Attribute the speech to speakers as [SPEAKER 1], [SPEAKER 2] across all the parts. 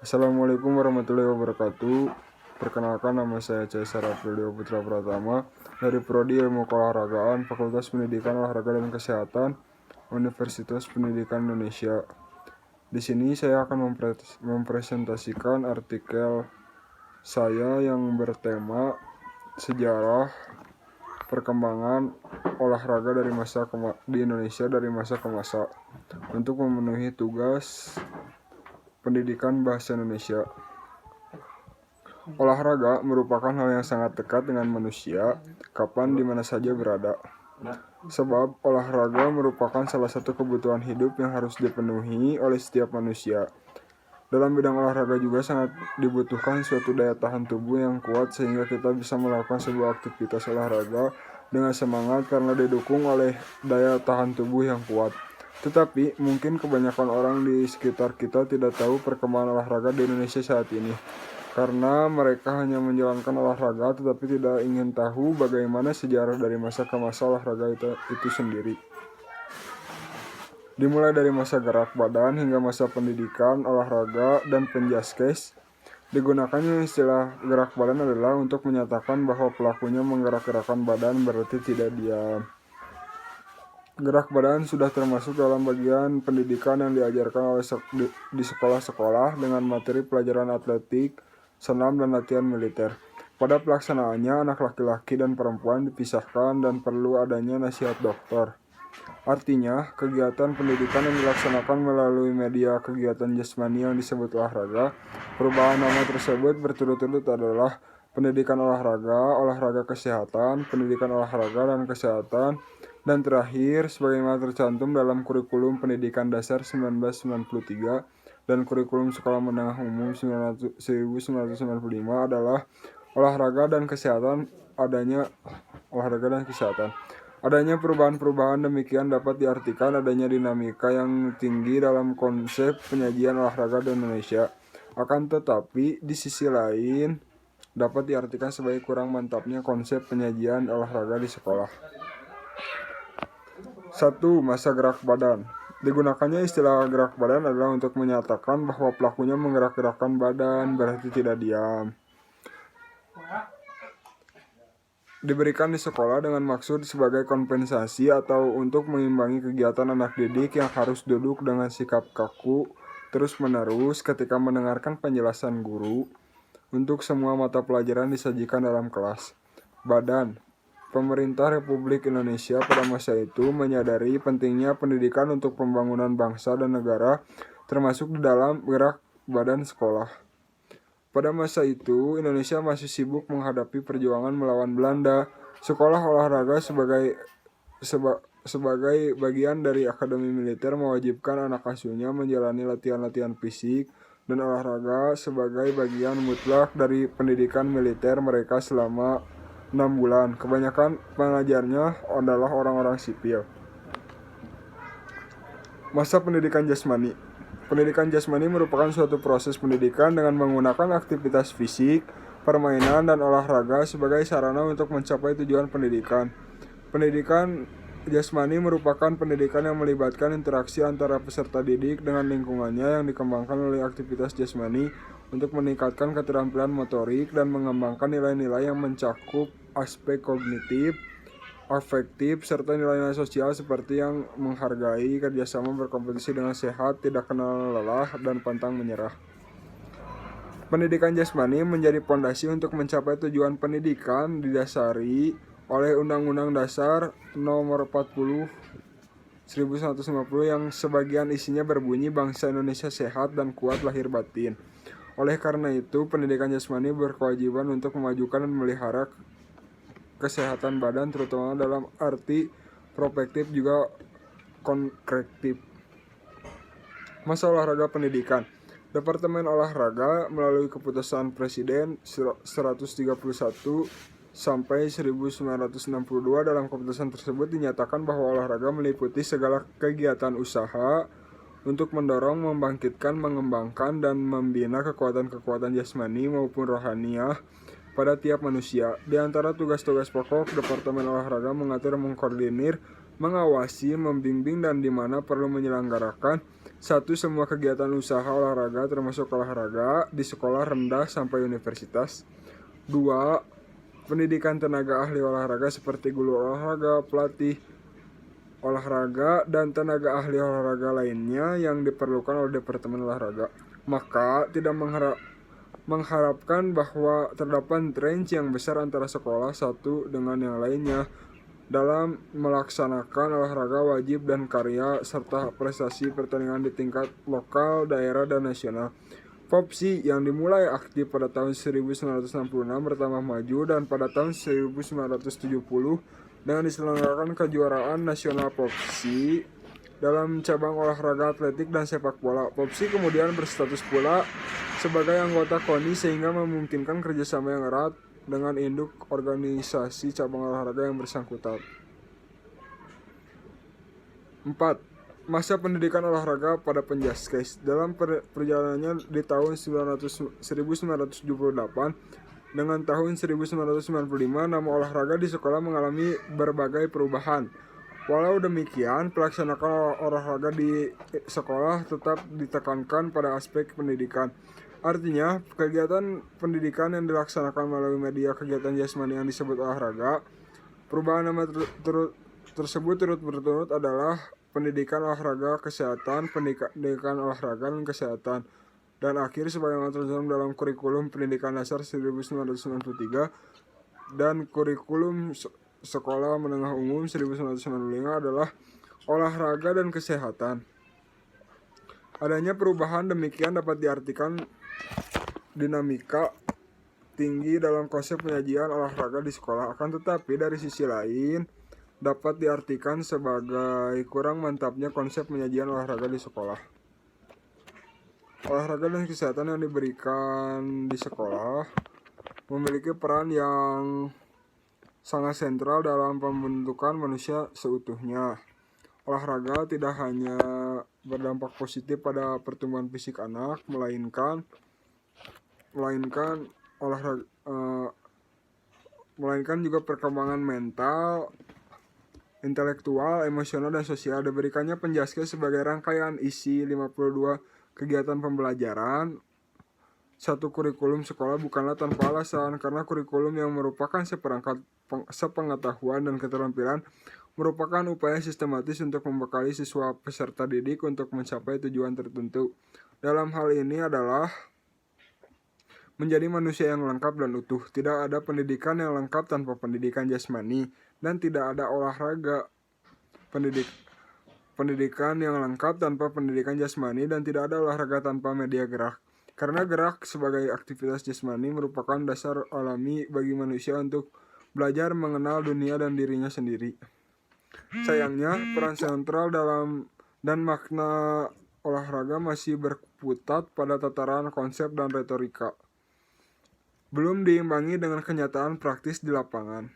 [SPEAKER 1] Assalamualaikum warahmatullahi wabarakatuh. Perkenalkan, nama saya Caesar Aprilio Putra Pratama dari Prodi Ilmu Keolahragaan, Fakultas Pendidikan Olahraga dan Kesehatan, Universitas Pendidikan Indonesia. Di sini saya akan mempresentasikan artikel saya yang bertema sejarah perkembangan olahraga di Indonesia dari masa ke masa untuk memenuhi tugas pendidikan bahasa Indonesia. Olahraga merupakan hal yang sangat dekat dengan manusia, kapan di mana saja berada. Sebab olahraga merupakan salah satu kebutuhan hidup yang harus dipenuhi oleh setiap manusia. Dalam bidang olahraga juga sangat dibutuhkan suatu daya tahan tubuh yang kuat sehingga kita bisa melakukan sebuah aktivitas olahraga dengan semangat karena didukung oleh daya tahan tubuh yang kuat. Tetapi mungkin kebanyakan orang di sekitar kita tidak tahu perkembangan olahraga di Indonesia saat ini. Karena mereka hanya menjalankan olahraga tetapi tidak ingin tahu bagaimana sejarah dari masa ke masa olahraga itu sendiri. Dimulai dari masa gerak badan hingga masa pendidikan, olahraga, dan penjaskes. Digunakannya istilah gerak badan adalah untuk menyatakan bahwa pelakunya menggerak-gerakkan badan berarti tidak diam. Gerak badan sudah termasuk dalam bagian pendidikan yang diajarkan di sekolah-sekolah dengan materi pelajaran atletik, senam, dan latihan militer. Pada pelaksanaannya, anak laki-laki dan perempuan dipisahkan dan perlu adanya nasihat dokter. Artinya, kegiatan pendidikan yang dilaksanakan melalui media kegiatan jasmani yang disebut olahraga. Perubahan nama tersebut berturut-turut adalah pendidikan olahraga, olahraga kesehatan, pendidikan olahraga dan kesehatan, dan terakhir, sebagaimana tercantum dalam Kurikulum Pendidikan Dasar 1993 dan Kurikulum Sekolah Menengah Umum 1995 adalah olahraga dan kesehatan. Adanya perubahan-perubahan demikian dapat diartikan adanya dinamika yang tinggi dalam konsep penyajian olahraga di Indonesia. Akan tetapi, di sisi lain, dapat diartikan sebagai kurang mantapnya konsep penyajian olahraga di sekolah. 1. Masa gerak badan. Digunakannya istilah gerak badan adalah untuk menyatakan bahwa pelakunya menggerak-gerakkan badan, berarti tidak diam. Diberikan di sekolah dengan maksud sebagai kompensasi atau untuk mengimbangi kegiatan anak didik yang harus duduk dengan sikap kaku terus-menerus ketika mendengarkan penjelasan guru. Untuk semua mata pelajaran disajikan dalam kelas. Badan. Pemerintah Republik Indonesia pada masa itu menyadari pentingnya pendidikan untuk pembangunan bangsa dan negara, termasuk di dalam gerak badan sekolah. Pada masa itu, Indonesia masih sibuk menghadapi perjuangan melawan Belanda. Sekolah olahraga sebagai bagian dari akademi militer mewajibkan anak asuhnya menjalani latihan-latihan fisik dan olahraga sebagai bagian mutlak dari pendidikan militer mereka selama 6 bulan. Kebanyakan pengajarnya adalah orang-orang sipil. Masa pendidikan jasmani. Pendidikan jasmani merupakan suatu proses pendidikan dengan menggunakan aktivitas fisik, permainan, dan olahraga sebagai sarana untuk mencapai tujuan pendidikan. Pendidikan jasmani merupakan pendidikan yang melibatkan interaksi antara peserta didik dengan lingkungannya yang dikembangkan oleh aktivitas jasmani untuk meningkatkan keterampilan motorik dan mengembangkan nilai-nilai yang mencakup aspek kognitif, afektif, serta nilai-nilai sosial seperti yang menghargai, kerjasama, berkompetisi dengan sehat, tidak kenal lelah, dan pantang menyerah. Pendidikan jasmani menjadi pondasi untuk mencapai tujuan pendidikan didasari oleh Undang-Undang Dasar Nomor 40 1150 yang sebagian isinya berbunyi bangsa Indonesia sehat dan kuat lahir batin. Oleh karena itu, pendidikan jasmani berkewajiban untuk memajukan dan memelihara kesehatan badan, terutama dalam arti prospektif juga konkretif. Masa olahraga pendidikan. Departemen Olahraga melalui Keputusan Presiden 131 sampai 1962 dalam keputusan tersebut dinyatakan bahwa olahraga meliputi segala kegiatan usaha untuk mendorong, membangkitkan, mengembangkan, dan membina kekuatan-kekuatan jasmani maupun rohaniah pada tiap manusia. Di antara tugas-tugas pokok, Departemen Olahraga mengatur, mengkoordinir, mengawasi, membimbing, dan di mana perlu menyelenggarakan satu semua kegiatan usaha olahraga termasuk olahraga di sekolah rendah sampai universitas. 2. Pendidikan tenaga ahli olahraga seperti guru olahraga, pelatih olahraga, dan tenaga ahli olahraga lainnya yang diperlukan oleh Departemen Olahraga. Maka tidak mengharapkan bahwa terdapat range yang besar antara sekolah satu dengan yang lainnya dalam melaksanakan olahraga wajib dan karya serta prestasi pertandingan di tingkat lokal, daerah, dan nasional. POPSI yang dimulai aktif pada tahun 1966 bertambah maju dan pada tahun 1970 dengan diselenggarakan kejuaraan nasional POPSI dalam cabang olahraga atletik dan sepak bola. POPSI kemudian berstatus pula sebagai anggota KONI sehingga memungkinkan kerjasama yang erat dengan induk organisasi cabang olahraga yang bersangkutan. 4. Masa pendidikan olahraga pada Penjaskes. Dalam perjalanannya di tahun 1978 dengan tahun 1995, nama olahraga di sekolah mengalami berbagai perubahan. Walau demikian, pelaksanaan olahraga di sekolah tetap ditekankan pada aspek pendidikan. Artinya, kegiatan pendidikan yang dilaksanakan melalui media kegiatan jasmani yang disebut olahraga. Perubahan nama tersebut turut berturut adalah pendidikan olahraga kesehatan, pendidikan olahraga dan kesehatan, dan akhir sebagaimana tercantum dalam kurikulum pendidikan dasar 1993 dan kurikulum sekolah menengah umum 1995 adalah olahraga dan kesehatan. Adanya perubahan demikian dapat diartikan dinamika tinggi dalam konsep penyajian olahraga di sekolah, akan tetapi dari sisi lain dapat diartikan sebagai kurang mantapnya konsep penyajian olahraga di sekolah. Olahraga dan kesehatan yang diberikan di sekolah memiliki peran yang sangat sentral dalam pembentukan manusia seutuhnya. Olahraga tidak hanya berdampak positif pada pertumbuhan fisik anak, melainkan juga perkembangan mental, intelektual, emosional, dan sosial. Diberikannya Penjaskes sebagai rangkaian isi 52 kegiatan pembelajaran satu kurikulum sekolah bukanlah tanpa alasan, karena kurikulum yang merupakan seperangkat sepengetahuan dan keterampilan merupakan upaya sistematis untuk membekali siswa peserta didik untuk mencapai tujuan tertentu. Dalam hal ini adalah menjadi manusia yang lengkap dan utuh. Tidak ada pendidikan yang lengkap tanpa pendidikan jasmani, dan tidak ada olahraga pendidikan yang lengkap tanpa pendidikan jasmani, dan tidak ada olahraga tanpa media gerak. Karena gerak sebagai aktivitas jasmani merupakan dasar alami bagi manusia untuk belajar mengenal dunia dan dirinya sendiri. Sayangnya, peran sentral dalam dan makna olahraga masih berkutat pada tataran konsep dan retorika, belum diimbangi dengan kenyataan praktis di lapangan.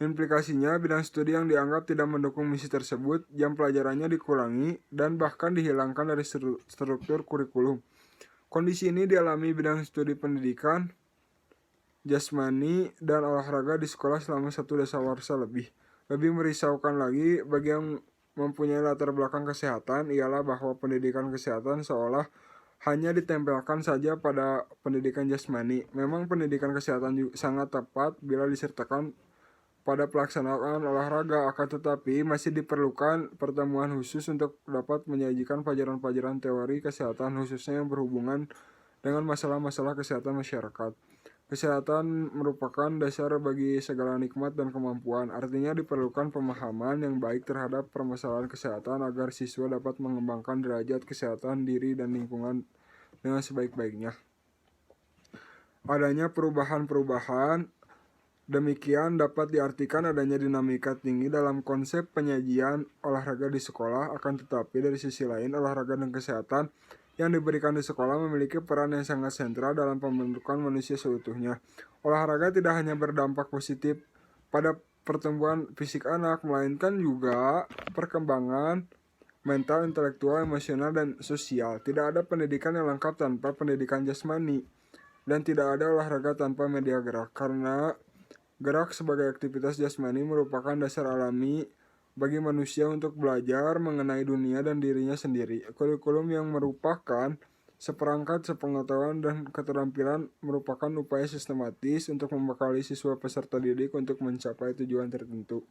[SPEAKER 1] Implikasinya, bidang studi yang dianggap tidak mendukung misi tersebut, jam pelajarannya dikurangi, dan bahkan dihilangkan dari struktur kurikulum. Kondisi ini dialami bidang studi pendidikan, jasmani, dan olahraga di sekolah selama 1 dasawarsa lebih. Lebih merisaukan lagi, bagi yang mempunyai latar belakang kesehatan, ialah bahwa pendidikan kesehatan seolah hanya ditempelkan saja pada pendidikan jasmani. Memang pendidikan kesehatan juga sangat tepat bila disertakan pada pelaksanaan olahraga, akan tetapi masih diperlukan pertemuan khusus untuk dapat menyajikan pelajaran-pelajaran teori kesehatan khususnya yang berhubungan dengan masalah-masalah kesehatan masyarakat. Kesehatan merupakan dasar bagi segala nikmat dan kemampuan. Artinya diperlukan pemahaman yang baik terhadap permasalahan kesehatan agar siswa dapat mengembangkan derajat kesehatan diri dan lingkungan dengan sebaik-baiknya. Adanya perubahan-perubahan demikian dapat diartikan adanya dinamika tinggi dalam konsep penyajian olahraga di sekolah, akan tetapi dari sisi lain olahraga dan kesehatan yang diberikan di sekolah memiliki peran yang sangat sentral dalam pembentukan manusia seutuhnya. Olahraga tidak hanya berdampak positif pada pertumbuhan fisik anak, melainkan juga perkembangan mental, intelektual, emosional, dan sosial. Tidak ada pendidikan yang lengkap tanpa pendidikan jasmani, dan tidak ada olahraga tanpa media gerak, karena gerak sebagai aktivitas jasmani merupakan dasar alami bagi manusia untuk belajar mengenai dunia dan dirinya sendiri. Kurikulum yang merupakan seperangkat sepengetahuan dan keterampilan merupakan upaya sistematis untuk membekali siswa peserta didik untuk mencapai tujuan tertentu.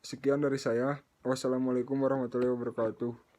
[SPEAKER 1] Sekian dari saya. Wassalamualaikum warahmatullahi wabarakatuh.